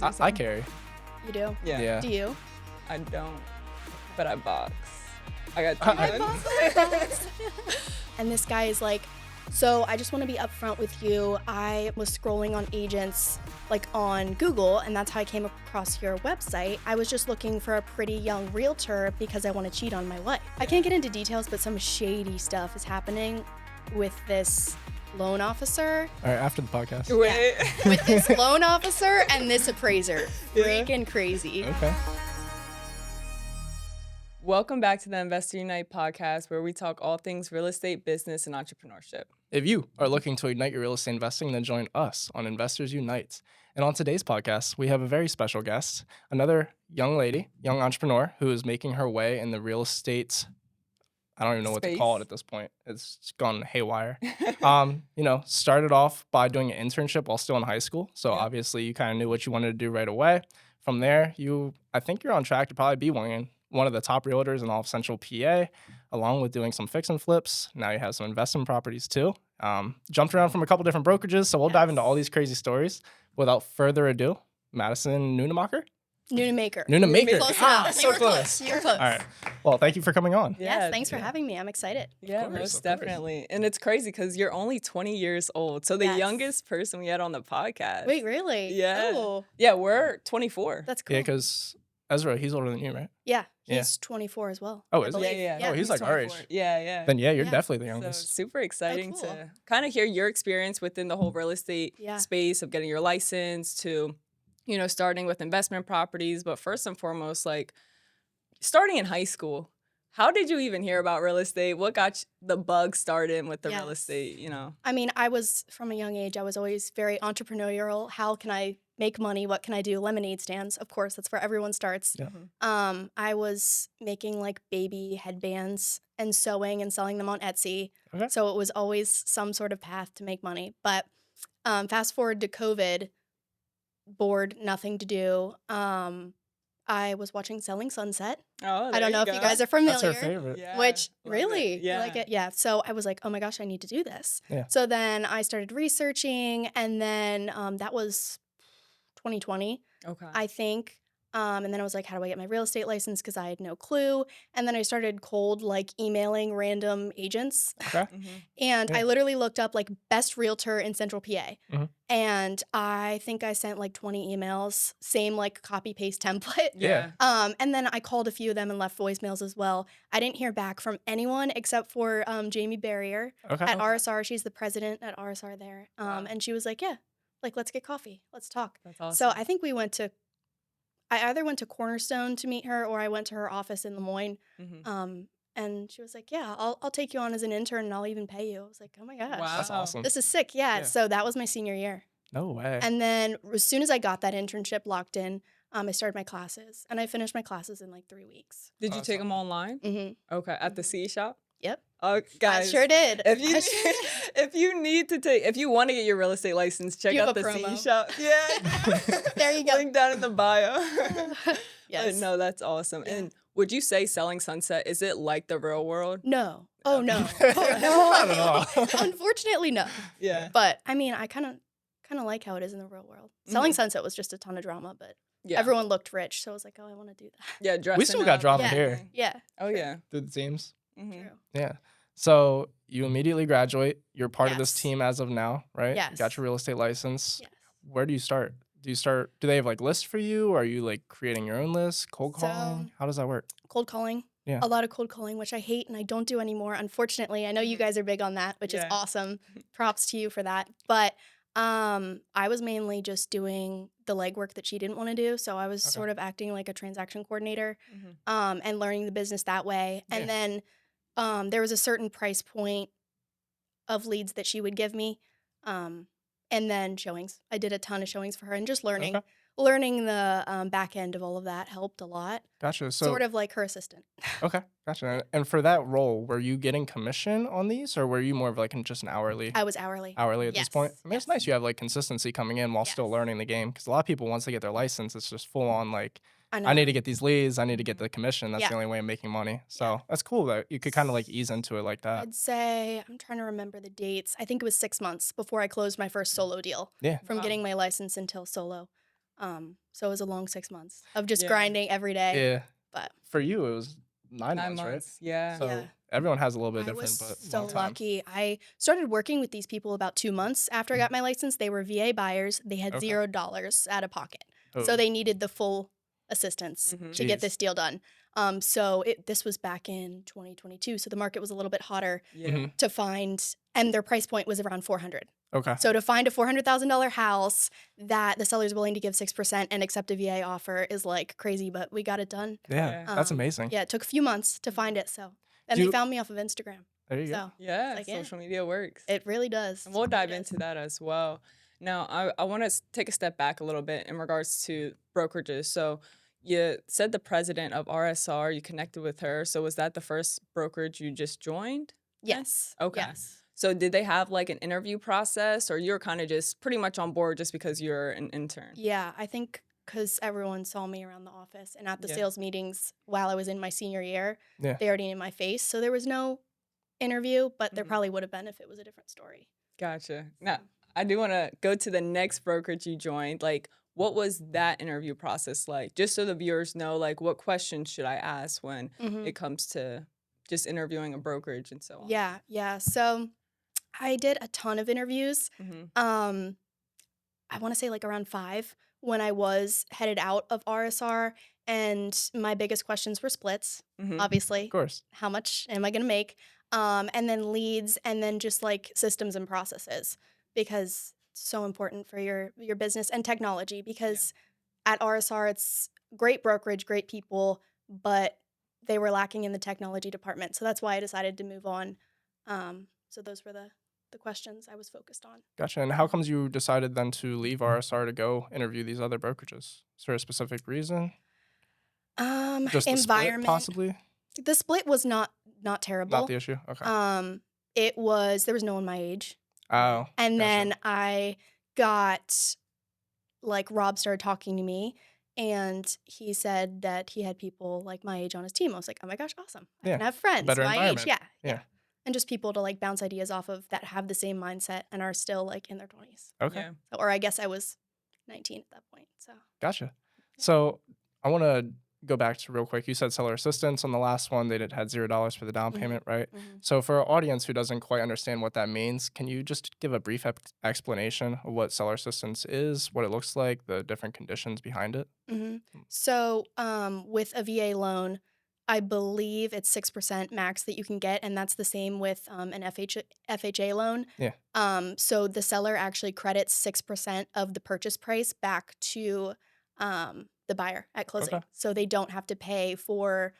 I carry. You do? Yeah. Do you? I don't, but I box. I got I guns. And this guy is like, so I just want to be upfront with you. I was scrolling on agents like on Google, and that's how I came across your website. I was just looking for a pretty young realtor because I want to cheat on my wife. I can't get into details, but some shady stuff is happening with this loan officer. All right, after the podcast. Wait. With this loan officer and this appraiser. Yeah. Freaking crazy. Okay. Welcome back to the Investor Unite podcast, where we talk all things real estate, business, and entrepreneurship. If you are looking to ignite your real estate investing, then join us on Investors Unite. And on today's podcast, we have a very special guest, another young lady, young entrepreneur who is making her way in the real estate. I don't even know what to call it at this point. It's gone haywire. Started off by doing an internship while still in high school. So obviously you kind of knew what you wanted to do right away. From there, I think you're on track to probably be one of the top realtors in all of Central PA, along with doing some fix and flips. Now you have some investment properties too. Jumped around from a couple different brokerages, so we'll dive into all these crazy stories. Without further ado, Madison Nunemacher? Nunemaker. Nunemaker. Close Ah, enough. so close. You're close. All right. Well, thank you for coming on. Yes, thanks for having me. I'm excited. Yeah, Of course, most of course. definitely. And it's crazy because you're only 20 years old. So the youngest person we had on the podcast. Wait, really? Yeah. Oh, Yeah, we're 24. that's cool. Yeah, because Ezra, he's older than you, right? Yeah, Yeah. he's 24 as well. Oh, I is he? believe. Yeah. Oh, he's like our age. 24. Yeah. Then yeah, you're Yeah. definitely the So youngest. super exciting cool. to kind of hear your experience within the whole real estate space of getting your license to, starting with investment properties. But first and foremost, like starting in high school, how did you even hear about real estate? What got the bug started with the real estate, I mean, from a young age, I was always very entrepreneurial. How can I make money? What can I do? Lemonade stands, of course, that's where everyone starts. Yeah. I was making like baby headbands and sewing and selling them on Etsy. Okay. So it was always some sort of path to make money. But fast forward to COVID, bored, nothing to do. I was watching Selling Sunset. Oh, I don't know if you guys are familiar. That's her favorite. Yeah, Which love really, it. you Yeah. like it? Yeah. So I was like, oh my gosh, I need to do this. Yeah. So then I started researching, and then that was 2020, Okay. I think. And then I was like, how do I get my real estate license? Because I had no clue. And then I started cold emailing random agents. Okay. And I Yeah. literally looked up best realtor in Central PA. Mhm. And I think I sent 20 emails, same copy paste template. Yeah. And then I called a few of them and left voicemails as well. I didn't hear back from anyone except for Jamie Barrier Okay. at RSR. She's the president at RSR there. And she was like, yeah, let's get coffee. Let's talk. That's awesome. So I think I either went to Cornerstone to meet her, or I went to her office in Lemoyne. And she was like, yeah, I'll take you on as an intern and I'll even pay you. I was like, oh my gosh. Wow. That's awesome. This is sick. Yeah. Yeah. So that was my senior year. No way. And then as soon as I got that internship locked in, I started my classes, and I finished my classes in 3 weeks. Did you Awesome. take them online? Mm-hmm. Okay. At the CE shop? Yep. Guys. I sure did. If you I sure if you want to get your real estate license, check You have out a the promo. CE shop. Yeah. There you go. Link down in the bio. Yes. But no, that's awesome. Yeah. And would you say Selling Sunset, is it like the real world? No. Oh, no. Not at all. Unfortunately, no. Yeah. But I mean, I kind of like how it is in the real world. Selling Sunset was just a ton of drama, but Yeah. everyone looked rich, so I was like, oh, I want to do that. Yeah. We still got drama Yeah. here Yeah. Oh, yeah. through the teams. Mhm. True. Yeah. So you immediately graduate. You're part of this Yes. team as of now, right? Yes. You got your real estate license. Yes. Where do you start? Do they have lists for you? Or are you creating your own list, cold calling? How does that work? Cold calling. Yeah. A lot of cold calling, which I hate and I don't do anymore. Unfortunately, I know you guys are big on that, which is Yeah. awesome. Props to you for that. But I was mainly just doing the legwork that she didn't want to do. So I was Okay. sort of acting like a transaction coordinator Mhm. and learning the business that way. Yeah. And then there was a certain price point of leads that she would give me. And then showings. I did a ton of showings for her, and just learning. Okay. Learning the back end of all of that helped a lot. Gotcha. So Sort of like her assistant. okay, gotcha. And for that role, were you getting commission on these, or were you more of just an hourly I was hourly. at this point? Yes, I mean, it's yes. nice you have consistency coming in while still Yes. learning the game. Because a lot of people, once they get their license, it's just full on I know. I need to get these leads. I need to get the commission. That's Yeah. the only way of making money. So that's cool that you could kind of ease into it like that. I'd say, I'm trying to remember the dates. I think it was 6 months before I closed my first solo deal Yeah. from Wow. getting my license until solo. So it was a long 6 months of just grinding every day. Yeah. But for you, it was 9 9 months, right? months. Yeah. So yeah, everyone has a little bit I was different, but so long time. lucky. I started working with these people about 2 months after I got my license. They were VA buyers. They had Okay. $0 out of pocket. Oh, So they needed the full assistance to get Jeez. this deal done. So this was back in 2022. So the market was a little bit hotter Yeah. to find, and their price point was around 400. Okay. So to find a $400,000 house that the seller's willing to give 6% and accept a VA offer is like crazy, but we got it done. Yeah, Yeah. that's amazing. Yeah, it took a few months to find it. So, and Do they you- found me off of Instagram. There you go. So Yeah. like, yeah. Social media works. It really does. And we'll It really dive does. into that as well. Now, I want to take a step back a little bit in regards to brokerages. So you said the president of RSR, you connected with her. So was that the first brokerage you just joined? Yes. Okay. Yes. So did they have like an interview process, or you're kind of just pretty much on board just because you're an intern? Yeah, I think because everyone saw me around the office and at the Yeah. sales meetings while I was in my senior year, Yeah. they already knew my face. So there was no interview, but there Mhm. probably would have been if it was a different story. Gotcha. Now, I do want to go to the next brokerage you joined. Like, what was that interview process like? Just so the viewers know, like, what questions should I ask when it comes to just interviewing a brokerage and so on? Yeah, yeah. So I did a ton of interviews. Mm-hmm. I want to say like around 5 when I was headed out of RSR. And my biggest questions were splits, Mm-hmm. obviously. Of course. How much am I going to make? And then leads, and then just like systems and processes, because it's so important for your business, and technology, because at RSR, it's great brokerage, great people, but they were lacking in the technology department. So that's why I decided to move on. So those were the questions I was focused on. Gotcha. And how comes you decided then to leave RSR to go interview these other brokerages? Is there a specific reason? Just the split, Environment. possibly? The split was not terrible. Not the issue? Okay. It was, there was no one my age. Oh. And gotcha. then I got, like, Rob started talking to me, and he said that he had people like my age on his team. I was like, oh my gosh, awesome. I can have friends better my age. environment. Yeah. And just people to like bounce ideas off of that have the same mindset and are still like in their 20s. Okay. Yeah. Or I guess I was 19 at that point. So Gotcha. So I want to go back to real quick. You said seller assistance on the last one. They had $0 for the down payment, right? So for our audience who doesn't quite understand what that means, can you just give a brief explanation of what seller assistance is, what it looks like, the different conditions behind it? So with a VA loan, I believe it's 6% max that you can get, and that's the same with an FHA loan. Yeah. So the seller actually credits 6% of the purchase price back to the buyer at closing. Okay. So they don't have to pay for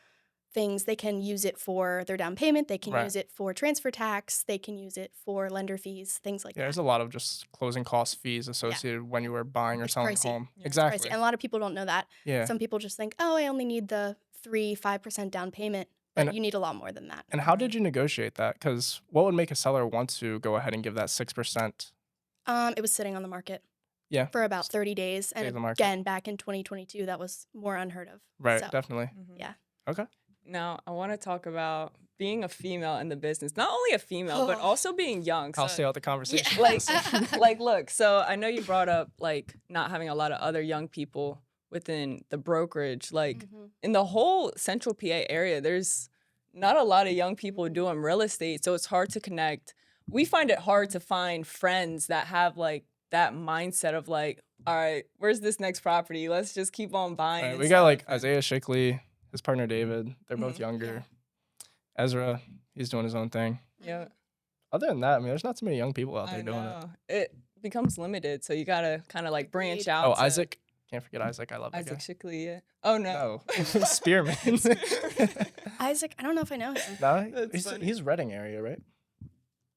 things. They can use it for their down payment. They can Right. use it for transfer tax. They can use it for lender fees, things like Yeah, that. there's a lot of just closing cost fees associated when you were buying or It's selling pricey. a home. Yeah. Exactly. Pricey. And a lot of people don't know that. Yeah. Some people just think, oh, I only need the 5% down payment. But And- you need a lot more than that. And how did you negotiate that? Because what would make a seller want to go ahead and give that 6%? It was sitting on the market. Yeah. For about 30 days. Stays on And the market. again, back in 2022, that was more unheard of. Right, So, definitely. yeah. Okay. Now, I want to talk about being a female in the business. Not only a female, but also being young. I'll So- stay out the conversation. like look, so I know you brought up like not having a lot of other young people within the brokerage. Like in the whole central PA area, there's not a lot of young people doing real estate, so it's hard to connect. We find it hard to find friends that have like that mindset of like, all right, where's this next property? Let's just keep on buying. Right, and we got like stuff. Isaiah Shickley, his partner David. They're both younger. Ezra, he's doing his own thing. Yeah. Other than that, I mean, there's not too many young people out I there doing it. know. It becomes limited, so you gotta kind of like branch Agreed. out. Oh, to Isaac. Can't forget Isaac. I love that Isaac guy. Shickley. Yeah. Oh no. No. Spearman. Isaac, I don't know if I know him. No, That's funny. he's Reading area, right?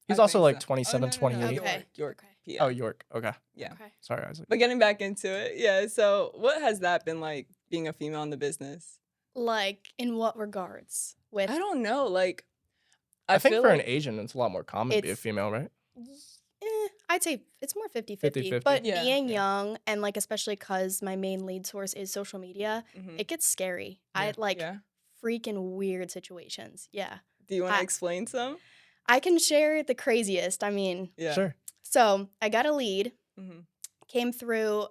He's I also think like so. 27, Oh, no, 28. Okay. York. Okay. PA. Oh, York. Okay. Yeah. Okay. Sorry, Isaac. But getting back into it, yeah. So, what has that been like being a female in the business? Like, in what regards? With I don't know. Like, I think feel for like, an Asian, it's a lot more common to be a It's- female, right? I'd say it's more 50-50. 50-50. But Yeah, being yeah. young, and like especially because my main lead source is social media, Mhm. it gets scary. Yeah. I like Yeah. freaking weird situations. Yeah. Do you want I- to explain some? I can share the craziest. I mean, Yeah. Sure. so I got a lead, Mhm. came through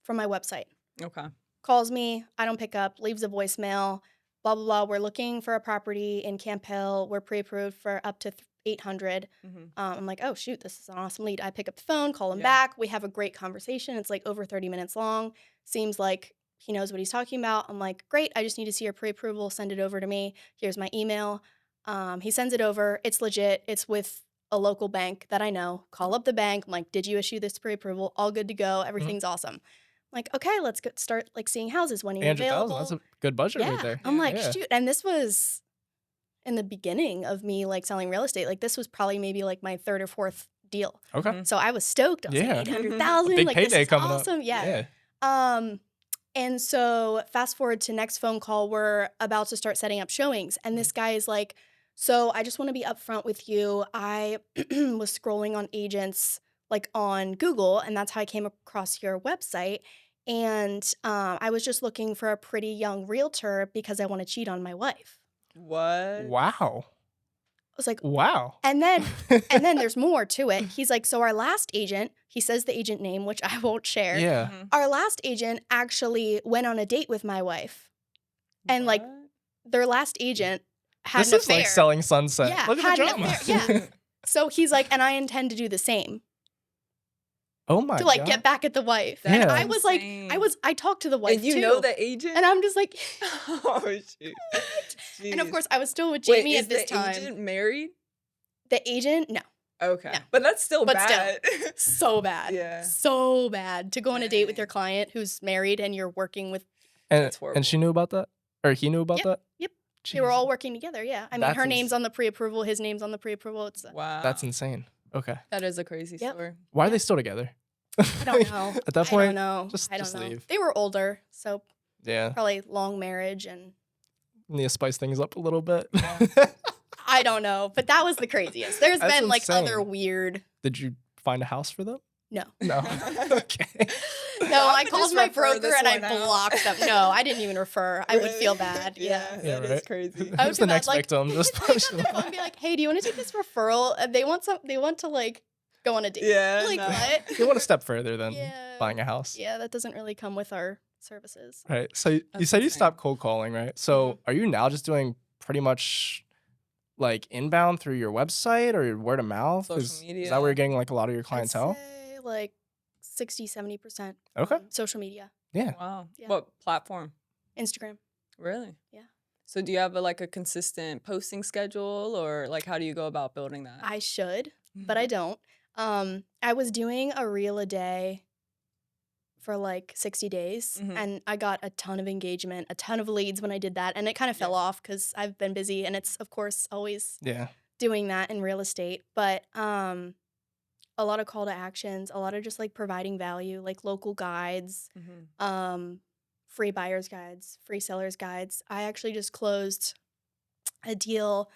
from my website. Okay. Calls me, I don't pick up, leaves a voicemail, blah, blah, blah. We're looking for a property in Camp Hill. We're pre-approved for up to 800. I'm like, oh, shoot, this is an awesome lead. I pick up the phone, call him back. We have a great conversation. It's like over 30 minutes long. Seems like he knows what he's talking about. I'm like, great. I just need to see your pre-approval. Send it over to me. Here's my email. He sends it over. It's legit. It's with a local bank that I know. Call up the bank. I'm like, did you issue this pre-approval? All good to go. Everything's awesome. Like, okay, let's start like seeing houses when you're available. That's a good budget right there. I'm like, shoot. And this was in the beginning of me like selling real estate. Like this was probably maybe like my third or fourth deal. Okay. So I was stoked. I was like, 800,000. Big like payday this is coming awesome. up. Yeah. And so fast forward to next phone call, we're about to start setting up showings. And this guy is like, so I just want to be upfront with you. I was scrolling on agents like on Google, and that's how I came across your website. And I was just looking for a pretty young realtor because I want to cheat on my wife. What? Wow. I was like, wow. And then there's more to it. He's like, so our last agent, he says the agent name, which I won't share. Yeah. Our last agent actually went on a date with my wife. And like their last agent had an affair. This is like selling Sunset. Yeah, Look at the drama. Yeah. So he's like, and I intend to do the same. Oh my god. To like get back at the wife. Yeah. And I was like, I talked to the wife and you too. know the agent? And I'm just like, oh shoot. And of course I was still with Jamie Wait, at this time. Is the agent married? The agent? No. Okay. No. But that's still bad. Still, so bad. Yeah. So bad to go on a date with your client who's married and you're working with. And she knew about that? Or he knew about that? Yep. Jeez. They were all working together, yeah. I mean, That's her name's on the pre-approval, his name's on the pre-approval. It's wow. That's insane. Okay. That is a crazy story. Why are they still together? I don't know. At that point, I don't know. I don't know. Leave. They were older, so yeah, probably long marriage and need to spice things up a little bit. I don't know, but that was the craziest. There's That's been like insane. other weird. Did you find a house for them? No. No. Okay. No, I called my broker and I blocked them. No, I didn't even refer. I would feel bad. Yeah, that is crazy. Who's the next victim? Just push them. I'd be like, hey, do you want to take this referral? And they want to like go on a date. Yeah. Like what? You want a step further than buying a house. Yeah, that doesn't really come with our services. Right. So you said you stopped cold calling, right? So are you now just doing pretty much like inbound through your website or word of mouth? Social media. Is that where you're getting like a lot of your clientele? I'd say like 60-70%. Okay. Social media. Yeah. Wow. Yeah. What platform? Instagram. Really? Yeah. So do you have like a consistent posting schedule or like how do you go about building that? I should, but I don't. I was doing a reel a day for like 60 days and I got a ton of engagement, a ton of leads when I did that. And it kind of fell off because I've been busy and it's of course always doing that in real estate. But a lot of call to actions, a lot of just like providing value, like local guides, free buyer's guides, free seller's guides. I actually just closed a deal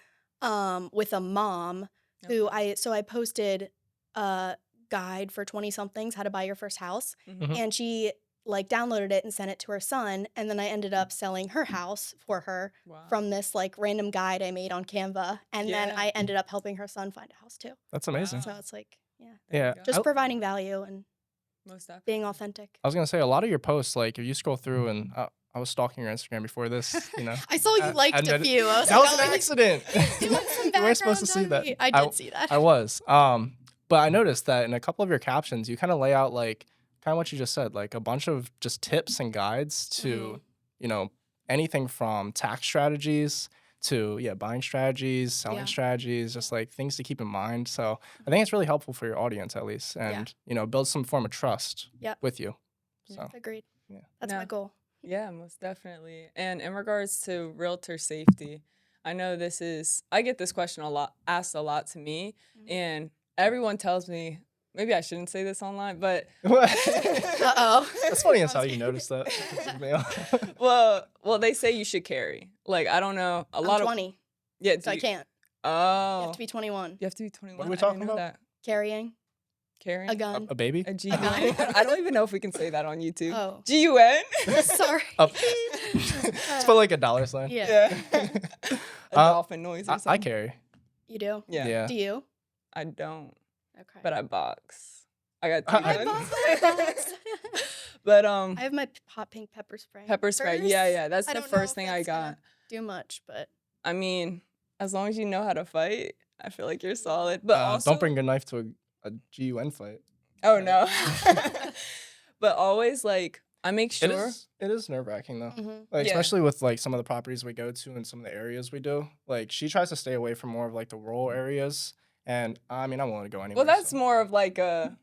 with a mom who I posted a guide for 20-somethings, how to buy your first house. And she like downloaded it and sent it to her son. And then I ended up selling her house for her from this like random guide I made on Canva. And then I ended up helping her son find a house too. That's amazing. So it's like, just providing value and being authentic. I was going to say a lot of your posts, like if you scroll through and I was stalking your Instagram before this, you know. I saw you liked a few. I was that like, was an accident. You weren't supposed to see that. I did see that. I was. But I noticed that in a couple of your captions, you kind of lay out like kind of what you just said, like a bunch of just tips and guides to, you know, anything from tax strategies to buying strategies, selling strategies, just like things to keep in mind. So I think it's really helpful for your audience at least, and you know, build some form of trust with you. So agreed. Yeah, that's my goal. Yeah, most definitely. And in regards to realtor safety, I know I get this question asked a lot to me, and everyone tells me, maybe I shouldn't say this online, but That's funny as how you noticed that. well, they say you should carry. Like I don't know, I'm 20. Yeah, so I can't. Oh, you have to be 21. You have to be 21. What are we talking about? That. Carrying a gun, a baby, a G-gun. I don't even know if we can say that on YouTube. Oh, G-U-N. Sorry. It's for like a dollar sign. Yeah. A dolphin noise or something. I carry. You do? Yeah. Do you? I don't. Okay. But I box. I got I- 2 guns. Boss. But I have my hot pink pepper spray. pepper spray. first. Yeah. That's I the don't know first if thing I it's gonna got. do much, but I mean, as long as you know how to fight, I feel like you're solid. But also, don't bring a knife to a GUN fight. oh no. But always like I make sure. It is nerve wracking though. mhm. Especially with like some of the properties we go to and some of the areas we do. Like she tries to stay away from more of like the rural areas, and I mean I'm willing to go anywhere. Well, that's so. more of like a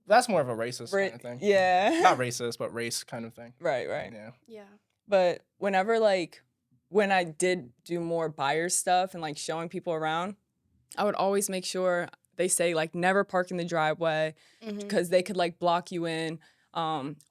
That's more of a racist kind of thing. yeah. Not racist, but race kind of thing. Right. Yeah. Yeah. But whenever like when I did do more buyer stuff and like showing people around, I would always make sure they say like never park in the driveway Mhm. because they could like block you in.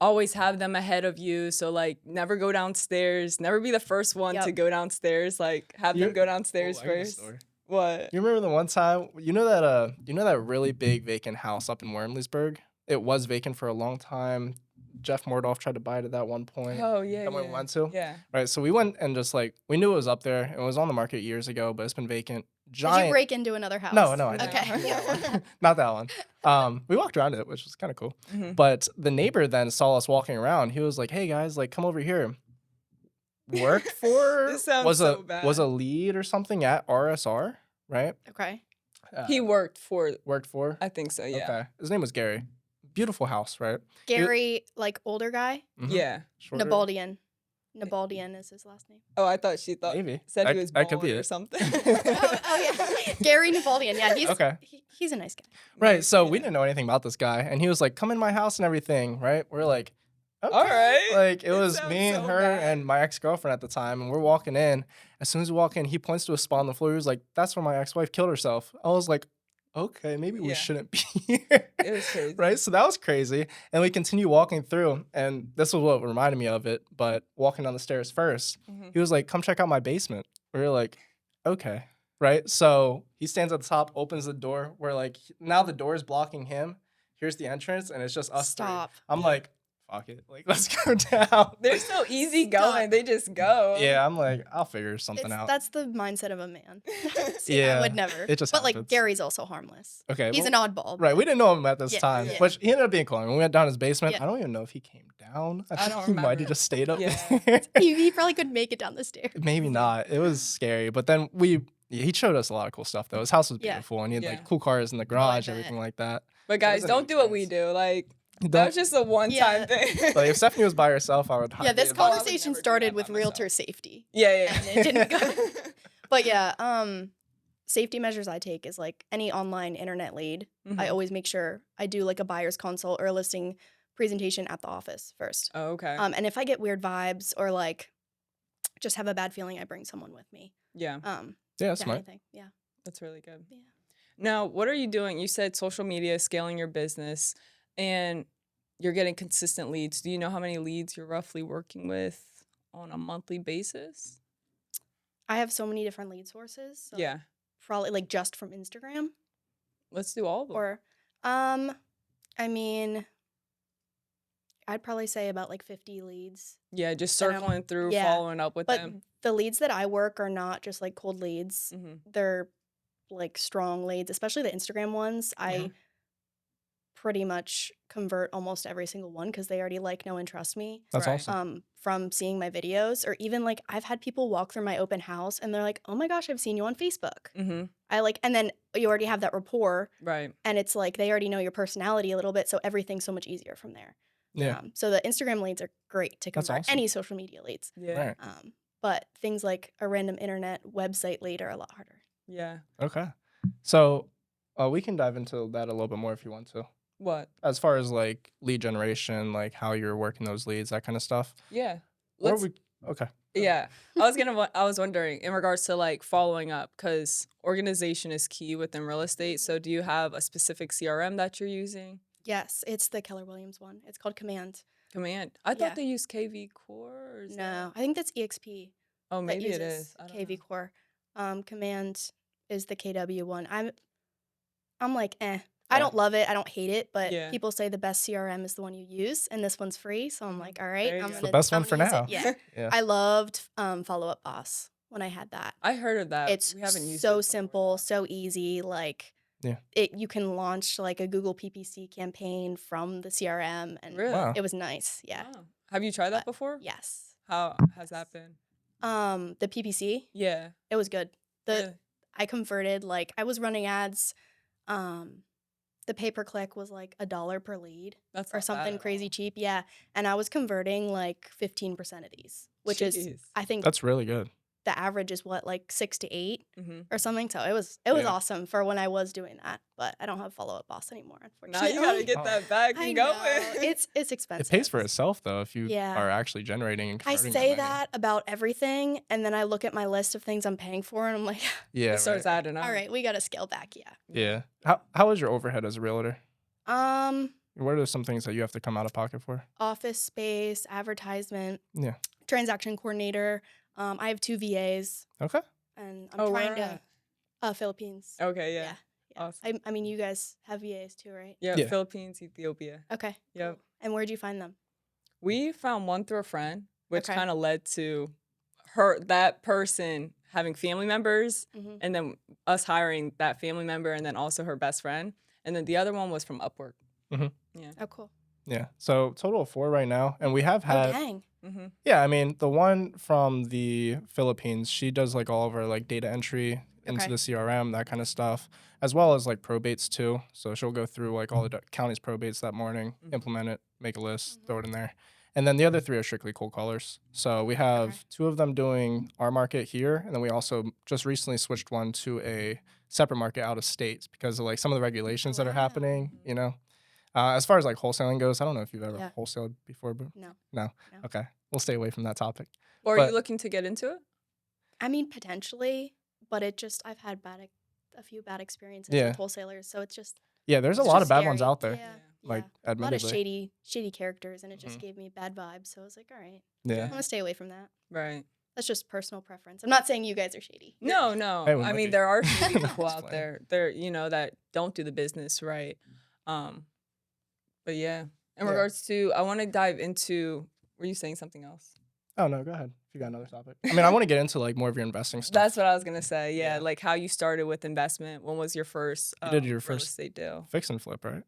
Always have them ahead of you. So like never go downstairs. Never be the first one to Yep. go downstairs. Like have them go downstairs I got a first. story. What? You remember the one time you know that really big vacant house up in Wormleysburg? It was vacant for a long time. Jeff Mordoff tried to buy it at that one point. Oh yeah. That we Yeah. went to. Yeah. Right. So we went and just like we knew it was up there. It was on the market years ago, but it's been vacant. Did Giant. you break into another house? No, I didn't. Okay. Not that one. We walked around it, which was kind of cool. Mhm. But the neighbor then saw us walking around. He was like, "Hey guys, like come over here." Worked for This sounds was so a bad. was a lead or something at RSR, right? Okay. He worked for. Worked for. I think so. Yeah. Okay. His name was Gary. Beautiful house, right? Gary, like older guy. Mhm. Yeah. Shorter. Nabaldian. Nabaldian is his last name. Oh, I thought she thought Maybe. said he was I could be bald or it. something. Yeah. Gary Nabaldian. Yeah, he's Okay. He's a nice guy. Right. So we Yeah. didn't know anything about this guy, and he was like, "Come in my house and everything." Right? We're like, "Okay." All right. Like it It was sounds me and so her bad. and my ex-girlfriend at the time, and we're walking in. As soon as we walk in, he points to a spot on the floor. He was like, "That's where my ex-wife killed herself." I was like, "Okay, maybe we Yeah. shouldn't be here." It was crazy. Right? So that was crazy. And we continue walking through, and this was what reminded me of it. But walking down the stairs first, Mhm. he was like, "Come check out my basement." We were like, "Okay." Right? So he stands at the top, opens the door. We're like, now the door is blocking him. Here's the entrance, and it's just us three. Stop. I'm like, fuck it. Like, let's go down. They're so easy Stop. going. They just go. Yeah, I'm like, I'll figure something out. That's the mindset of a man. See, Yeah, I would never. it just But like happens. Gary's also harmless. Okay. He's well, an oddball. right. We didn't know him at this Yeah, time, yeah. which he ended up being cool. When we went down his basement, Yeah. I don't even know if he came down. I I think don't he might remember. have just stayed up Yeah. there. He probably couldn't make it down the stairs. Maybe not. It was scary. But then he showed us a lot of cool stuff, though. His house was Yeah. beautiful, and he had Yeah. like cool cars in the garage, bet. everything like that. But guys, wasn't don't an do what we experience. do. Like that Don't- was just a one-time Yeah. thing. Like if Stephanie was by herself, I would. Yeah, highly this advise- conversation never do started that with by myself. realtor safety. yeah. And it didn't go. But yeah, safety measures I take is like any online internet lead. I Mhm. always make sure I do like a buyer's consult or a listing presentation at the office first. Oh, okay. And if I get weird vibes or like just have a bad feeling, I bring someone with me. Yeah, Yeah, that's to smart. anything. Yeah. that's really good. Yeah. Now, what are you doing? You said social media, scaling your business, and you're getting consistent leads. Do you know how many leads you're roughly working with on a monthly basis? I have so many different lead sources. So Yeah. Probably like just from Instagram Let's do all of them. or I mean I'd probably say about like 50 leads. Yeah, just that I'm- circling through, yeah, following up with But them. the leads that I work are not just like cold leads. hmm They're like strong leads, especially the Instagram ones. I Mhm. pretty much convert almost every single one because they already like, know, and trust me. That's Right. awesome. From seeing my videos, or even like I've had people walk through my open house and they're like, "Oh my gosh, I've seen you on Facebook." hmm I like, and then you already have that rapport, Right. and it's like they already know your personality a little bit, so everything's so much easier from there. Yeah. So the Instagram leads are great to That's convert awesome. any social media leads. Yeah. Right. But things like a random internet website lead are a lot harder. Yeah. Okay. So we can dive into that a little bit more if you want to. What? As far as like lead generation, like how you're working those leads, that kind of stuff. Yeah. Or Let's. okay. Yeah. I was wondering in regards to like following up because organization is key within real estate. So do you have a specific CRM that you're using? Yes, it's the Keller Williams one. It's called Command. Command. I Yeah. thought they used KV Core. Or is No, that- I think that's EXP. Oh, that maybe it uses is. I don't KV know. Core. Command is the KW one. I'm like, eh. I Yeah. don't love it. I don't hate it, but Yeah. people say the best CRM is the one you use, and this one's free. So I'm like, all right, There you I'm go. gonna. The best I'm one for gonna use now. it. Yeah, Yeah. I loved Follow Up Boss when I had that. I heard of that. It's We haven't used it so before, simple, though. so easy. Like you can launch like a Google PPC campaign from the CRM, and Really? Wow. it was nice. Yeah. Wow. Have you tried that But before? yes. How has that been? The PPC, Yeah. it was good. Really? I converted, like, I was running ads. The pay-per-click was like $1 per lead That's or not bad something at crazy all. cheap. Yeah. And I was converting like 15% of these, which is, Jeez. I think That's really good. the average is what, like 6 to 8 Mm-hmm. or something. So it was Yeah. awesome for when I was doing that. But I don't have follow-up boss anymore, Now unfortunately. you gotta get Oh. that back I and know. going. It's expensive. It pays for itself though if you Yeah. are actually generating and I converting say many. that about everything, and then I look at my list of things I'm paying for, and I'm like, Yeah. It starts right. adding up. all right, we got to scale back. Yeah. Yeah. How is your overhead as a realtor? What are some things that you have to come out of pocket for? Office space, advertisement, Yeah. transaction coordinator. I have 2 VAs, Okay. and I'm Oh, trying where to Philippines. Okay, yeah. Yeah. Awesome. I mean, you guys have VAs too, right? Yeah, Yeah. Philippines, Ethiopia. Okay. Yep. Cool. And where'd you find them? We found one through a friend, which Okay. kind of led to that person having family members, Mm-hmm. and then us hiring that family member, and then also her best friend. And then the other one was from Upwork. Mhm. Yeah. Oh, cool. Yeah. So total of 4 right now, and we have Oh, had. dang. Mm-hmm. Yeah, I mean the one from the Philippines, she does like all of our like data entry into Okay. the CRM, that kind of stuff, as well as like probates too. So she'll go through like all the county's probates that morning, Mhm. implement it, make a list, Mhm. throw it in there. And then the other 3 are strictly cold callers. So we have Okay. 2 of them doing our market here, and then we also just recently switched one to a separate market out of state because of like some of the regulations that are wow. happening, Mhm. you know. As far as like wholesaling goes, I don't know if you've ever Yeah. wholesaled before, but No. no. No. Okay, we'll stay away from that topic. Or are But- you looking to get into it? I mean, potentially, but I've had a few bad experiences Yeah. with wholesalers, so it's just Yeah, there's a it's lot just of bad ones scary. out there. Yeah. Like, yeah. A lot of admittedly. shady characters, and it just Mhm. gave me bad vibes. So I was like, all right, Yeah. I'm gonna stay away from that. Right. That's just personal preference. I'm not saying you guys are shady. No, Hey, no. we I might mean, be. there are shady No, people it's out fine. there, that don't do the business right. But yeah, in Yeah. regards to, I want to dive into, were you saying something else? Oh no, go ahead. If you got another topic. I mean, I want to get into like more of your investing stuff. That's what I was going to say. Yeah, Yeah. like how you started with investment. When was your first You did your real first estate deal? fix and flip, right?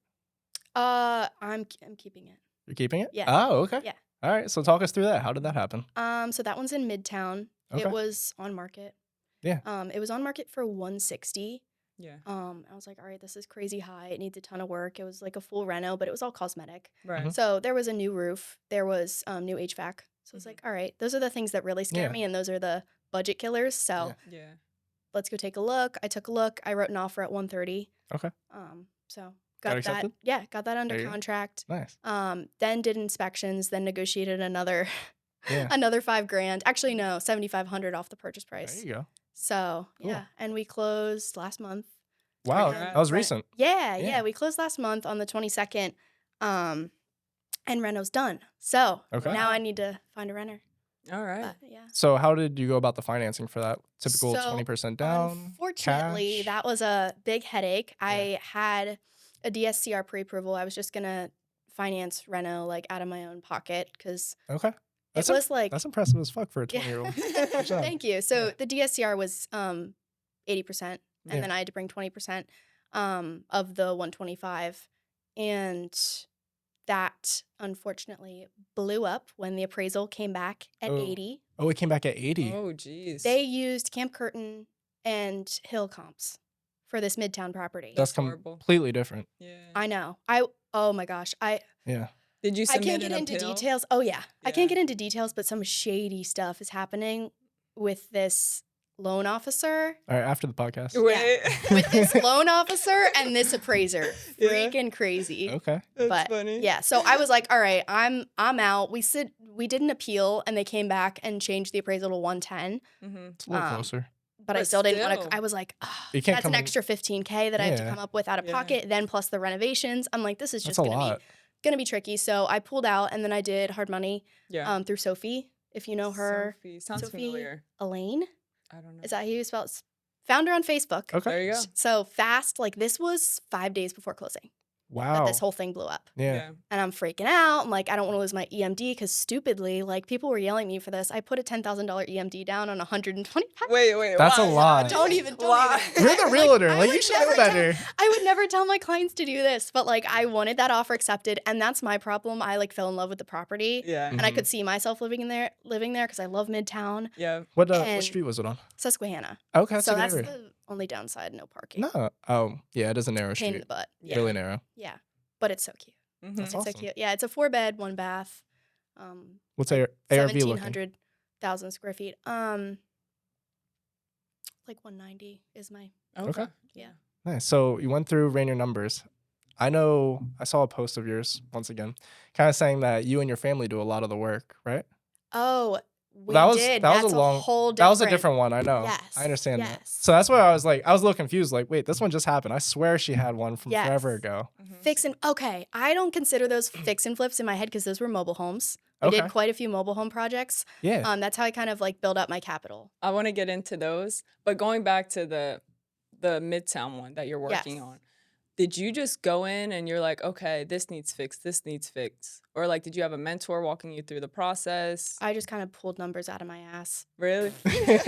I'm keeping it. You're keeping it? Yeah. Oh, okay. Yeah. All right. So talk us through that. How did that happen? So that one's in Midtown. Okay. It was on market. Yeah. It was on market for 160. Yeah. I was like, all right, this is crazy high. It needs a ton of work. It was like a full reno, but it was all cosmetic. Right. Mhm. So there was a new roof. There was new HVAC. So it's Mhm. like, all right, those are the things that really scare Yeah. me, and those are the budget killers. So Yeah. Yeah. let's go take a look. I took a look. I wrote an offer at 130. Okay. So Got got that. accepted? Yeah, got that under There you go. contract. Nice. Then did inspections. Then negotiated another Yeah. another $5,000. Actually, no, 7,500 off the purchase There price. you go. So Cool. yeah, and we closed last month. Wow. Congrats. That was Rent- recent. Yeah, Yeah. yeah, we closed last month on the 22nd. And reno's done. So Okay. now I need to find a renter. All right. But, yeah. So how did you go about the financing for that? Typical So, 20% down? Unfortunately, cash? that was a big headache. I had a DSCR pre-approval. I was just gonna finance reno like out of my own pocket because Okay. it was like That's impressive as fuck for a yeah. 20-year-old. Good job. Thank you. So Yeah. the DSCR was 80%, and Yeah. then I had to bring 20% of the 125, and that unfortunately blew up when the appraisal came back at Oh. 80. Oh, it came back at 80. Oh, geez. They used Camp Curtin and Hill comps for this Midtown property. That's horrible. completely different. Yeah. I know. Oh my gosh. Yeah. Did you I submit can't get an into appeal? details. Oh yeah. I Yeah. can't get into details, but some shady stuff is happening with this loan officer. All right. After the podcast. Wait. With this loan officer and this appraiser. Yeah. Freaking crazy. Okay. That's But funny. yeah, so I was like, all right, I'm out. We did an appeal and they came back and changed the appraisal to 110. Mm-hmm. It's a little Um, closer. But I But still didn't want still. to. I was like, You can't that's come an in- extra 15K that I have to Yeah. come up with out of Yeah. pocket, then plus the renovations. I'm like, this is That's just a lot. gonna be tricky. So I pulled out and then I did hard money Yeah. through Sophie. If you know her, Sophie. Sounds Sophie familiar. Elaine, I don't know. is that how you spell it? Found her on Facebook. Okay. There you go. So fast, like this was 5 days before closing. that Wow. this whole thing blew up. Yeah. And I'm freaking out. I'm like, I don't want to lose my EMD because stupidly, like people were yelling at me for this. I put a $10,000 EMD down on 125. Wait. That's a why? lot. Don't even. You're the realtor. Like, you should know better. I would never tell my clients to do this, but like I wanted that offer accepted, and that's my problem. I like fell in love with the property, Yeah. and I could see myself living there because I love Midtown. Yeah. What And street was it on? Susquehanna. Okay, that's So a good that's area. the only downside, no parking. No. Oh, yeah, it is a narrow Pain in street. the butt. Yeah. Really narrow. Yeah. But it's so cute. Mm-hmm. That's It's so awesome. cute. Yeah, it's a 4-bed, 1-bath. What's like ARV looking? 1,700,000 square feet. Like 190 is my. Okay. Yeah. Nice. So you went through, ran your numbers. I know I saw a post of yours once again, kind of saying that you and your family do a lot of the work, right? Oh, we That was- did. that was That's a long- whole different. That was a different one. I know. Yes. I understand that. Yes. So that's why I was a little confused. Like, wait, this one just happened. I swear she had one from Yes. forever ago. Fix and okay. I don't consider those fix and flips in my head because those were mobile homes. I Okay. did quite a few mobile home projects. Yeah. That's how I kind of like build up my capital. I want to get into those, but going back to the Midtown one that you're working Yes. on, did you just go in and you're like, okay, this needs fixed, or like, did you have a mentor walking you through the process? I just kind of pulled numbers out of my ass. Really? It's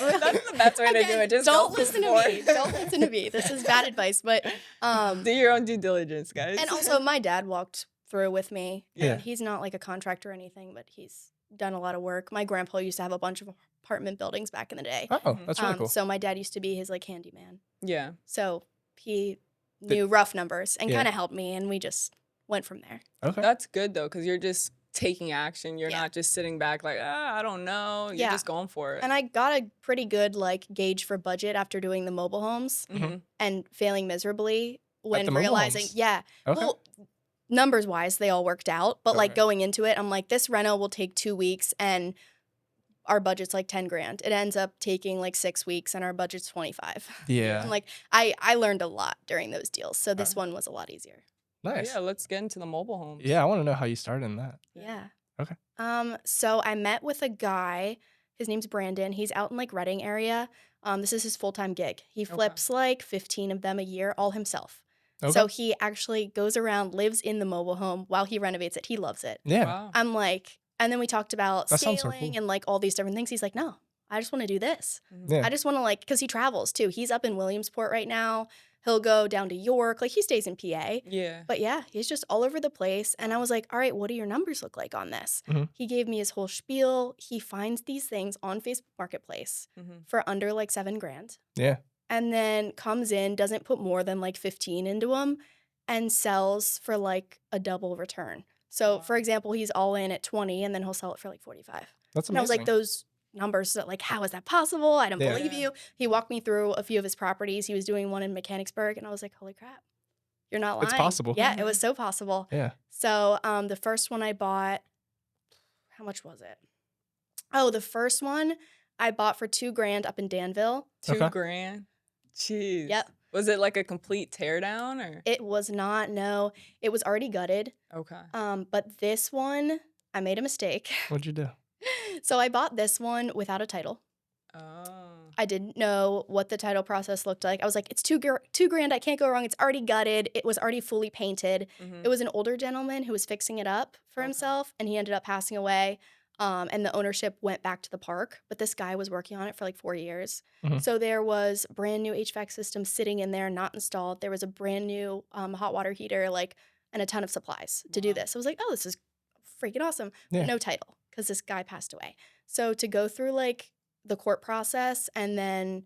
really, That's the best way to do it. Just don't go listen to for me. it. Don't listen to me. This is bad advice, but Do your own due diligence, guys. and also my dad walked through with me. Yeah. And he's not like a contractor or anything, but he's done a lot of work. My grandpa used to have a bunch of apartment buildings back in the day. Oh, that's really cool. So my dad used to be his like handyman. Yeah. So he knew rough numbers and Yeah. kind of helped me, and we just went from there. Okay. That's good though, because you're just taking action. You're Yeah. not just sitting back like, I don't know. You're Yeah. just going for it. And I got a pretty good like gauge for budget after doing the mobile homes Mhm. and failing miserably when the mobile realizing, homes? yeah, Okay. well, numbers wise, they all worked out. But like Okay. going into it, I'm like, this reno will take 2 weeks and our budget's like 10 grand. It ends up taking like 6 weeks and our budget's 25. Yeah. And like I learned a lot during those deals. So this one was a lot easier. Nice. Yeah, let's get into the mobile homes. Yeah, I want to know how you started in that. Yeah. Okay. So I met with a guy. His name's Brandon. He's out in like Reading area. This is his full-time gig. He flips like 15 of them a year all himself. Okay. So he actually goes around, lives in the mobile home while he renovates it. He loves it. Yeah. Wow. I'm like, and then we talked about That sounds so scaling cool. and like all these different things. He's like, no, I just want to do this. Yeah. I just want to like, because he travels too. He's up in Williamsport right now. He'll go down to York. Like he stays in PA. Yeah. But yeah, he's just all over the place. And I was like, all right, what do your numbers look like on this? Mhm. He gave me his whole spiel. He finds these things on Facebook Marketplace Mhm. for under like 7 grand. Yeah. And then comes in, doesn't put more than like 15 into them and sells for like a double return. So Wow. for example, he's all in at 20 and then he'll sell it for like 45. That's And amazing. I was like, those numbers, like, how is that possible? I don't Yeah. believe you. He walked me through a few of his properties. He was doing one in Mechanicsburg, and I was like, holy crap, you're not lying. It's possible. Yeah, it was so possible. Yeah. So the first one I bought, how much was it? Oh, the first one I bought for 2 grand up in Danville. 2 Okay. grand. Jeez. Yep. Was it like a complete teardown or? It was not, no, it was already gutted. Okay. But this one, I made a mistake. What'd you do? So I bought this one without a title. Oh. I didn't know what the title process looked like. I was like, it's 2 grand. I can't go wrong. It's already gutted. It was already fully painted. Mhm. It was an older gentleman who was fixing it up for Okay. himself, and he ended up passing away. And the ownership went back to the park, but this guy was working on it for like 4 years. Mhm. So there was brand new HVAC system sitting in there, not installed. There was a brand new hot water heater, like, and a ton of supplies to do Wow. this. I was like, oh, this is freaking awesome. Yeah. But no title because this guy passed away. So to go through like the court process and then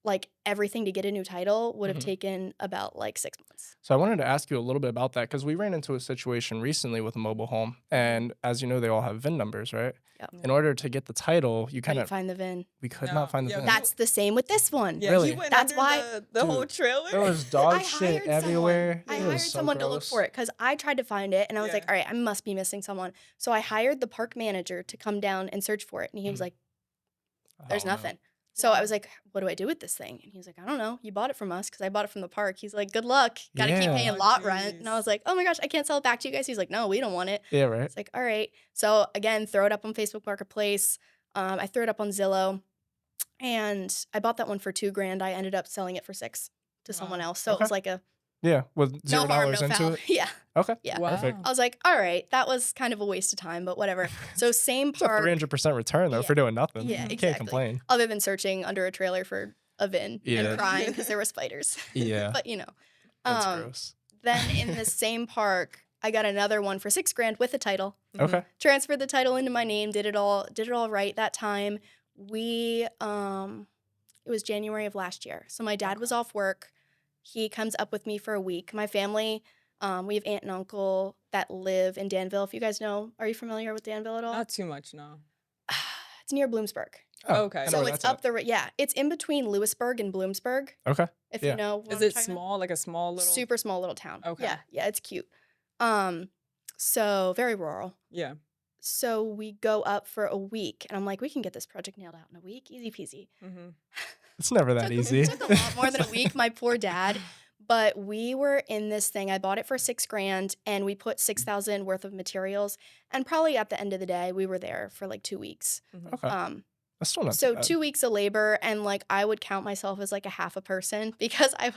like everything to get a new title would have Mhm. taken about like 6 months. So I wanted to ask you a little bit about that because we ran into a situation recently with a mobile home, and as you know, they all have VIN numbers, right? Yep. In order to get the title, you I kind didn't of find the VIN. we could No, not find the yeah, VIN. That's the same with this one. Yeah, Really? he went That's under why- the whole Dude, trailer. There was dog I shit hired everywhere. someone. I It was hired so someone to look gross. for it because I tried to find it and I was like, Yeah. all right, I must be missing someone. So I hired the park manager to come down and search for it. And he was Mhm. like, there's Oh, no. nothing. So I was like, what do I do with this thing? And he was like, I don't know. You bought it from us because I bought it from the park. He's like, good luck. Got to keep Yeah. paying Oh, lot rent. And I jeez. was like, oh my gosh, I can't sell it back to you guys. He's like, no, we don't want it. Yeah, right. It's like, all right. So again, throw it up on Facebook Marketplace. I threw it up on Zillow, and I bought that one for 2 grand. I ended up selling it for 6 to someone Wow. else. So Okay. it was like a Yeah, with No $0 harm, no into foul. it? Yeah. Okay, Yeah. perfect. Wow. I was like, all right, that was kind of a waste of time, but whatever. So same It's a park. 300% return, though, Yeah. for doing nothing. Yeah, You exactly. can't complain. Other than searching under a trailer for a VIN Yeah. and crying because there were spiders. Yeah, But you know. that's Um, gross. Then in the same park, I got another one for $6,000 with a title. Okay. Transferred the title into my name, did it all right that time. It was January of last year. So my dad was off work. He comes up with me for a week. My family, we have aunt and uncle that live in Danville. If you guys know, are you familiar with Danville at all? Not too much, no. It's near Bloomsburg. Oh, Okay. I know So where it's that's up yeah, it's in between Lewisburg and Bloomsburg, at. Okay. if Yeah. you know what Is I'm it talking about. small, like a small little? Super small little town. Okay. Yeah, it's cute. So very rural. Yeah. So we go up for a week, and I'm like, we can get this project nailed out in a week, easy peasy. It's never that easy. It took a lot more than a week, my poor dad. But we were in this thing. I bought it for $6,000, and we put $6,000 worth of materials. And probably at the end of the day, we were there for like 2 weeks. Okay. That's still not too So bad. 2 weeks of labor, and like I would count myself as like a half a person because I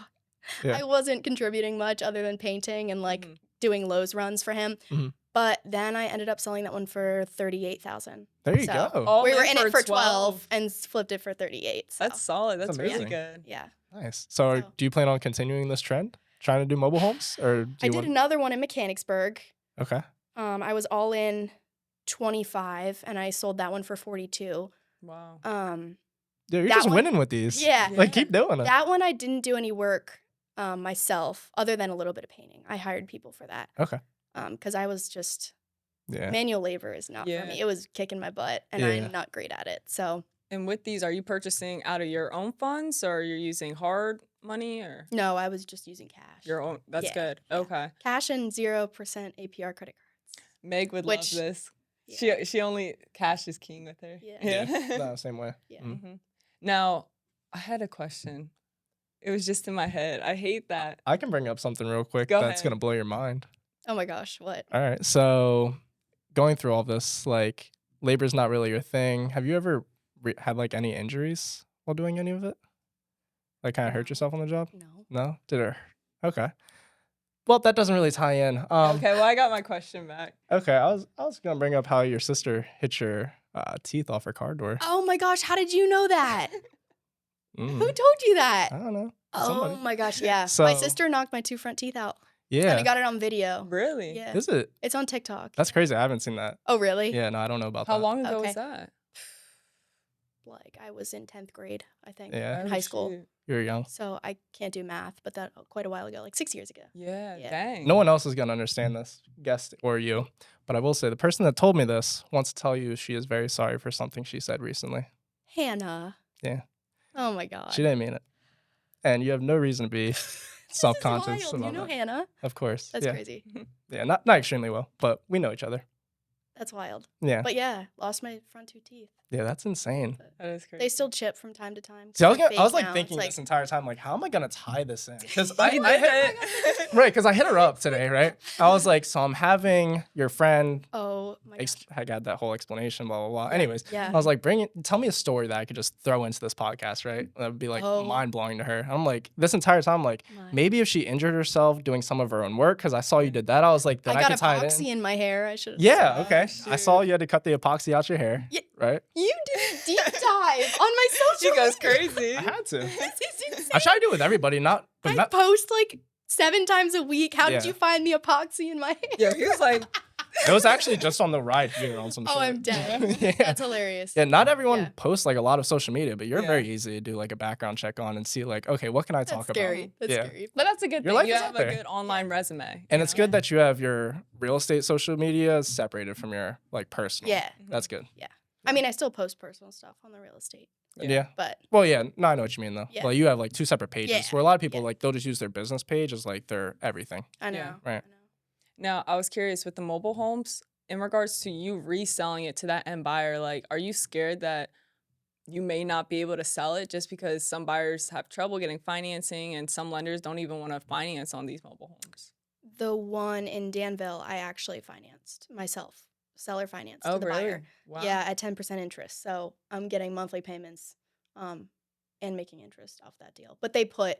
Yeah. wasn't contributing much other than painting and like doing Lowe's runs for him. Mhm. But then I ended up selling that one for $38,000. There you So- go. All We were in in it for 12 12. and flipped it for 38. So. That's solid. That's really amazing. good. Yeah. Nice. So, So- do you plan on continuing this trend? Trying to do mobile homes? Or do I you did want... another one in Mechanicsburg. Okay. I was all in 25 and I sold that one for 42. Wow. Yeah, you're That just one- winning with these. Yeah. Like, keep doing it. That one I didn't do any work myself other than a little bit of painting. I hired people for that. Okay. Because I was just Yeah. manual labor is not for Yeah. me. It was kicking my butt and Yeah. I'm not great at it. So And with these, are you purchasing out of your own funds or you're using hard money or no, I was just using cash. your own? That's Yeah, good. yeah. Okay. Cash and 0% APR credit cards. Meg would Which- love this. Yeah. She only cash is king with her. Yeah. No, same way. Yeah. Mm. Mhm. Now, I had a question. It was just in my head. I hate that. I can bring up something real quick Go that's ahead. going to blow your mind. Oh my gosh, what? All right. So, going through all this, like, labor's not really your thing. Have you ever had, like, any injuries while doing any of it? Like, kind of hurt No. yourself on the job? No. No? Did it? Okay. Well, that doesn't really tie in. Okay, well, I got my question back. Okay, I was gonna bring up how your sister hit your teeth off her car door. Oh my gosh, how did you know that? Mm, Who told you that? I don't know. Oh Somebody. my gosh, yeah. My So- sister knocked my 2 front teeth out. And Yeah. I got it on video. Really? Yeah. Is it? It's on TikTok. That's crazy. I haven't seen that. Oh, really? Yeah, no, I don't know about How that. long ago Okay. was that? Like I was in 10th grade, I think. Yeah. In Oh, high school. shoot. You were young. So I can't do math, but that quite a while ago, like 6 years ago. Yeah, Yeah. dang. No one else is gonna understand this, guest or you. But I will say the person that told me this wants to tell you she is very sorry for something she said recently. Hannah. Yeah. Oh my god. She didn't mean it. And you have no reason to be self-conscious This is wild. about You know that. Hannah. Of course. That's yeah. crazy. Yeah, not extremely well, but we know each other. That's wild. Yeah. But yeah, lost my front 2 teeth. Yeah, that's insane. That is crazy. They still chip from time to time. See, I was, They're gonna, I was fake like now. thinking It's this entire time, like, how am I gonna tie this in? Because You did it. right, because I hit her up today, right? I was like, so I'm having your friend. Oh my gosh. I got that whole explanation, blah blah blah. Anyways, Yeah. I was like, tell me a story that I could just throw into this podcast, right? That would be like Oh. mind blowing to her. I'm like, this entire time, like, My- maybe if she injured herself doing some of her own work, because I saw you did that, I was like, then I I, got could tie it epoxy in. in my hair. I should. Yeah, Oh, okay. I saw shoot. you had to cut the epoxy out your hair, Yeah. right? You did a deep dive on my social. She goes media. crazy. I had to. This is insane. I try to do it with everybody, but I not. post like 7 times a week. How did Yeah. you find the epoxy in my hair? Yeah, he was like, It was actually just on the ride here on some shit. Oh, I'm dead. yeah. That's hilarious. Yeah, not everyone Yeah. posts like a lot of social media, but you're Yeah. very easy to do like a background check on and see like, okay, what can I That's talk scary. about? That's yeah. scary. but that's a good Your thing. life You is have out a there. good online resume. And you it's know? good that you have your real estate social media separated from your like personal. Yeah. That's good. I mean, I still post personal stuff on the real estate, Yeah. but Well, yeah. No, I know what you mean though. Yeah. Like you have like 2 separate pages Yeah. where a lot of people Yeah. like they'll just use their business page as like their everything. I know. Yeah. Right. I know. Now, I was curious with the mobile homes, in regards to you reselling it to that end buyer, like, are you scared that you may not be able to sell it just because some buyers have trouble getting financing and some lenders don't even want to finance on these mobile homes? The one in Danville, I actually financed myself, seller finance to the buyer. Wow. Yeah, at 10% interest. So I'm getting monthly payments and making interest off that deal. But they put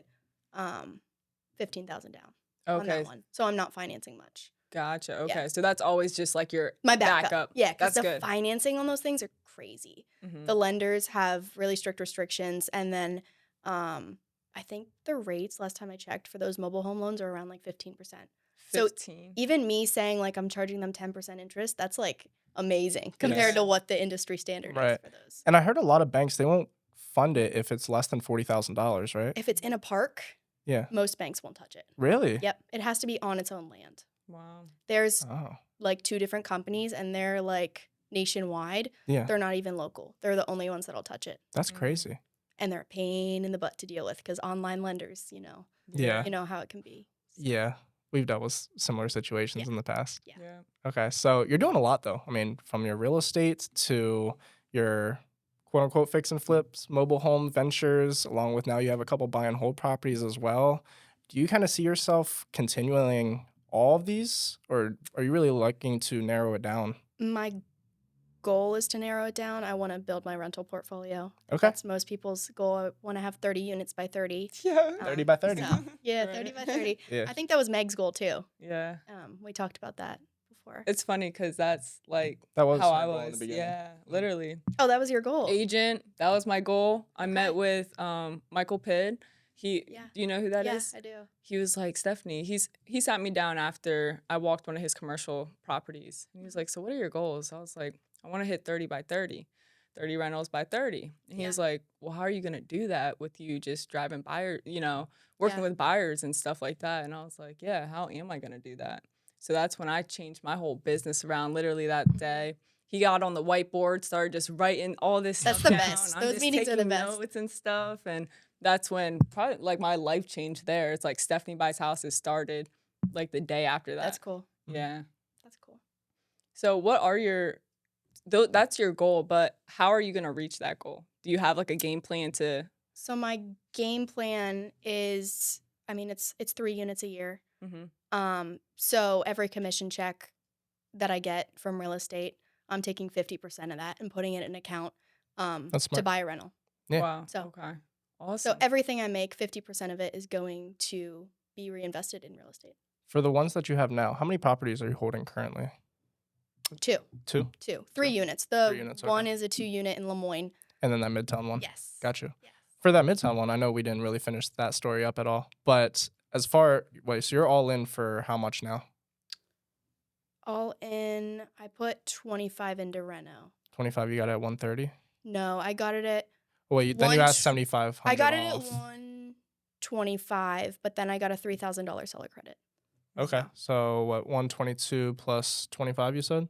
15,000 down on Okay. that one. So I'm not financing much. Gotcha. Yeah. Okay. So that's always just like your My backup. Yeah, because That's the good. financing on those things are crazy. Mhm. The lenders have really strict restrictions, and then I think the rates last time I checked for those mobile home loans are around like 15%. So 15. even me saying like I'm charging them 10% interest, that's like amazing compared to Yeah. what the industry standard is Right. for those. And I heard a lot of banks, they won't fund it if it's less than $40,000, right? If it's in a park, Yeah. most banks won't touch it. Really? Yep, it has to be on its own land. Wow. There's Oh. like 2 different companies, and they're like nationwide. Yeah. They're not even local. They're the only ones that'll touch it. That's crazy. And they're a pain in the butt to deal with because online lenders, Yeah. you know how it can be. So, Yeah. We've dealt with similar situations in the past. Yeah. Yeah. Okay. So you're doing a lot though. I mean, from your real estate to your quote unquote fix and flips, mobile home ventures, along with now you have a couple buy and hold properties as well. Do you kind of see yourself continuing all of these, or are you really looking to narrow it down? My goal is to narrow it down. I want to build my rental portfolio. Okay. That's most people's goal. I want to have 30 units by 30. Yeah. 30 by 30. So, yeah, Right. 30 by 30. Yeah. I think that was Meg's goal too. Yeah. We talked about that before. It's funny because that's like That was how her I goal in the was. beginning. Yeah. Literally. Oh, that was your goal. Agent. That was my goal. I Okay. met with Michael Pidd. Yeah. Do you know who that is? Yeah, I do. He was like, Stefanie, he sat me down after I walked one of his commercial properties. And he was like, so what are your goals? I was like, I want to hit 30 by 30, 30 rentals by 30. And he was like, well, how are you going to do that with you just driving buyers, working with buyers and stuff like that? And I was like, yeah, how am I going to do that? So that's when I changed my whole business around literally that day. He got on the whiteboard, started just writing all this That's stuff the down. best. I'm Those just meetings are the taking best. notes and stuff. And that's when probably like my life changed there. It's like Stefanie Buys Houses started like the day after that. That's cool. Yeah. That's cool. So what are that's your goal, but how are you going to reach that goal? Do you have like a game plan to? So my game plan is, I mean, it's 3 units a year. Mm-hmm. So every commission check that I get from real estate, I'm taking 50% of that and putting it in an account That's to smart. buy a rental. Yeah. Wow. So- Okay. Awesome. So everything I make, 50% of it is going to be reinvested in real estate. For the ones that you have now, how many properties are you holding currently? 2. 2? 3 units. The 3 units, one okay. is a 2 unit in Lemoyne. And then that Midtown one? Yes. Got you. Yes. For that Midtown one, I know we didn't really finish that story up at all. But so you're all in for how much now? All in, I put 25 into reno. 25, you got it at 130? No, I got it at Oh, wait, then you One asked tr- 7,500 I got it at off. 125, but then I got a $3,000 seller credit. Okay. So what, 122 plus 25 you said?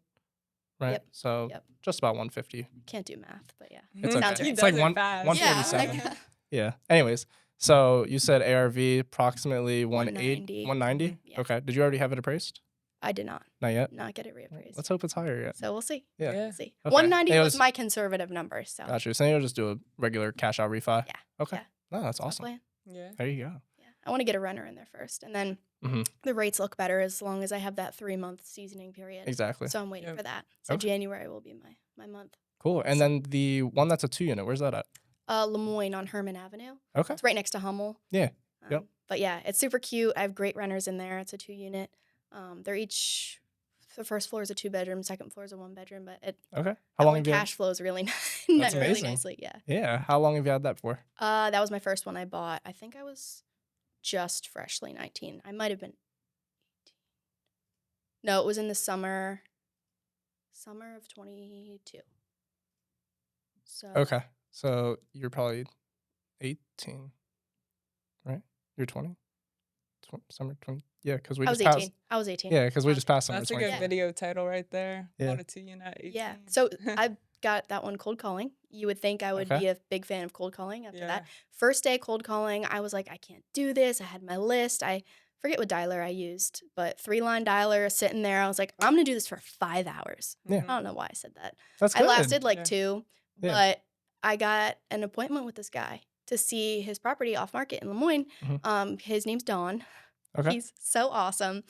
Right? Yep. So Yep. just about 150. Can't do math, but yeah. It's Sounds okay. right. It's like does it one- fast. 147. Yeah. Yeah. Anyways, so you said ARV approximately 190. 190? Mhm, yeah. Okay. Did you already have it appraised? I did not Not yet? get it reappraised. Let's hope it's higher yet. So we'll see. Yeah. Yeah. We'll see. Okay. 190 It was was- my conservative number. So Got you. So you'll just do a regular cash out refi? Yeah. Okay. Yeah. No, that's that's my awesome. plan. Yeah. There you go. Yeah. I want to get a renter in there first, and then Mhm. the rates look better as long as I have that 3-month seasoning period. Exactly. So I'm waiting Yep. for that. So Okay. January will be my month. Cool. And then the one that's a 2 unit, where's that at? Lemoyne on Herman Avenue. Okay. It's right next to Hummel. Yeah. Yep. But yeah, it's super cute. I have great renters in there. It's a 2 unit. They're each, the first floor is a 2-bedroom, second floor is a 1-bedroom, but it Okay. How long have you cash flows really, That's really amazing. nicely. Yeah. Yeah. How long have you had that for? That was my first one I bought. I think I was just freshly 19. I might have been 18. No, it was in the summer of 22. So Okay. So you're probably 18, right? You're 20? Summer 20? Yeah, because we I was just 18. passed. I was 18. Yeah, because we just passed summer That's a 20. good video title right there. Yeah. Bought a 2 unit at 18. Yeah. So I got that one cold calling. You would think I would Okay. be a big fan of cold calling after Yeah. that. First day cold calling, I was like, I can't do this. I had my list. I forget what dialer I used, but 3-line dialer sitting there. I was like, I'm going to do this for 5 hours. Yeah. I don't know why I said that. That's I good. lasted like Yeah. 2, Yeah. but I got an appointment with this guy to see his property off market in Lemoyne. His name's Don. Okay. He's so awesome.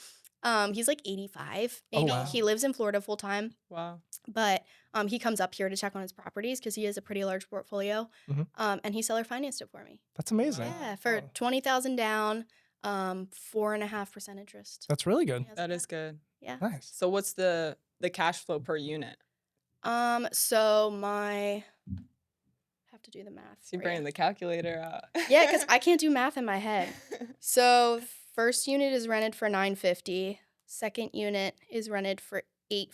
He's like 85, Oh, maybe. wow. He lives in Florida full time, Wow. but he comes up here to check on his properties because he has a pretty large portfolio. Mhm. And he seller financed it for me. That's amazing. Yeah, for Wow. 20,000 down. 4.5% interest. That's really good. Yeah, That is good. Yeah. Nice. So what's the cash flow per unit? So my have to do the math. So you're for ya. bringing the calculator out. Yeah, because I can't do math in my head. So first unit is rented for $950. Second unit is rented for $850.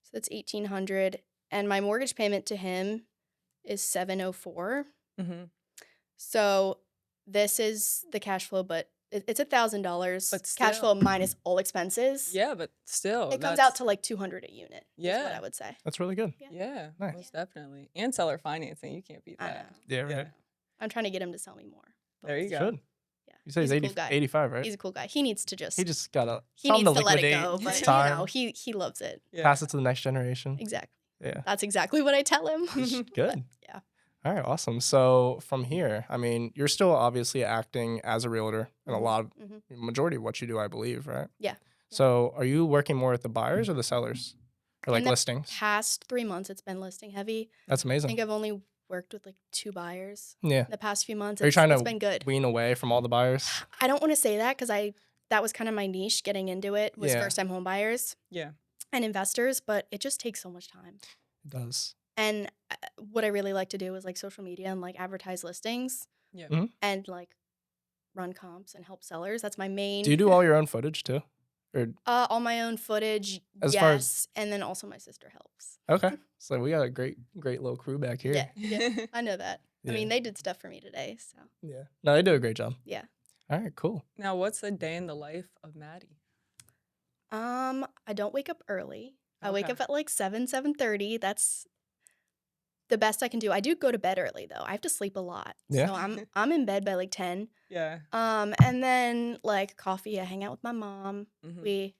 So that's $1,800. And my mortgage payment to him is $704. Mm-hmm. So this is the cash flow, but it's $1,000. But cash still. flow minus all expenses. Yeah, but still, It comes out to like $200 a unit. Is Yeah. what I would say. That's really good. Yeah, Nice. most definitely. And seller financing, you can't beat I know. that. Yeah, right. I'm trying to get him to sell me more. but There you we'll go. Should. Yeah. You say he's a cool guy. 85, right? He's a cool guy. He needs to just He just gotta he something needs to let it liquidate. go, It's but time. he loves it. Yeah. Pass it to the next generation. Exactly. Yeah. That's exactly what I tell him. Good. yeah. All right, awesome. So from here, I mean, you're still obviously acting as a realtor in a lot of majority of what you do, I believe, right? Yeah. So are you working more with the buyers or the sellers? Or like In the listings? Past 3 months, it's been listing heavy. That's I amazing. think I've only worked with like 2 buyers Yeah. the past few months. Are you trying It's to been good. wean away from all the buyers? I don't want to say that because that was kind of my niche getting into it was Yeah. first time home buyers Yeah. and investors, but it just takes so much time. It does. And what I really like to do is like social media and like advertise listings Yeah. Mhm. and like run comps and help sellers. That's my main. Do you do all your own footage too? Or all my own footage? As yes, far as- and then also my sister helps. okay. So we got a great little crew back here. Yeah, I know that. Yeah. I mean, they did stuff for me today, so Yeah. No, they do a great job. yeah. All right, cool. Now, what's a day in the life of Maddie? I don't wake up early. I wake Okay. up at like 7:30. That's the best I can do. I do go to bed early though. I have to sleep a lot. Yeah. So I'm in bed by like 10. Yeah. And then like coffee, I hang out with my mom. Mhm. We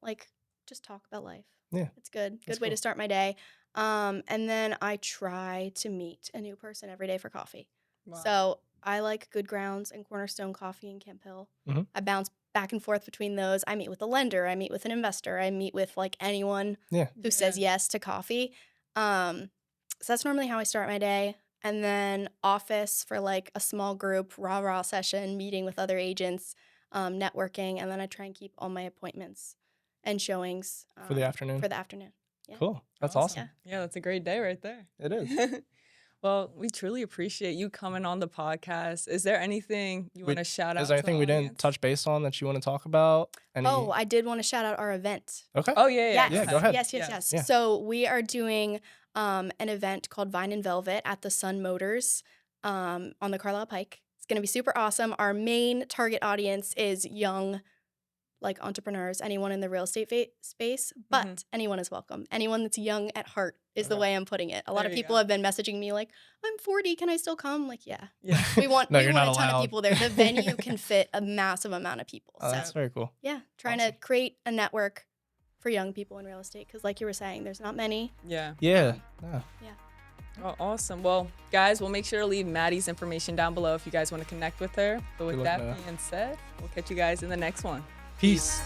like just talk about life. Yeah. It's good. Good That's way cool. to start my day. And then I try to meet a new person every day for coffee. Wow. So I like Good Grounds and Cornerstone Coffee in Camp Hill. Mhm. I bounce back and forth between those. I meet with a lender. I meet with an investor. I meet with like anyone Yeah. who says yes to coffee. So that's normally how I start my day. And then office for like a small group, rah-rah session, meeting with other agents, networking. And then I try and keep all my appointments and showings For the afternoon. For the afternoon. Yeah. Cool. That's awesome. Yeah, that's a great day right there. It is. Well, we truly appreciate you coming on the podcast. Is there anything you want to shout out? Is there to the anything we didn't audience? touch base on that you want to talk about? Any... Oh, I did want to shout out our event. Okay. Oh, yeah, yeah. Yes. Yeah, go ahead. Yes. Yeah. So we are doing an event called Vine and Velvet at the Sun Motors on the Carlisle Pike. It's going to be super awesome. Our main target audience is young, like entrepreneurs, anyone in the real estate space, but anyone is welcome. Anyone that's young at heart is the way I'm putting it. A lot There of you people go. have been messaging me like, I'm 40, can I still come? Like, yeah. Yeah. We want, No, we you're want not a ton allowed. of people there. The venue can fit a massive amount of people. Oh, So that's very cool. yeah, trying Awesome. to create a network for young people in real estate because like you were saying, there's not many. Yeah. Yeah. Oh, awesome. Well, guys, we'll make sure to leave Maddie's information down below if you guys want to connect with her. But with Good that luck, Noah. being said, we'll catch you guys in the next one. Peace.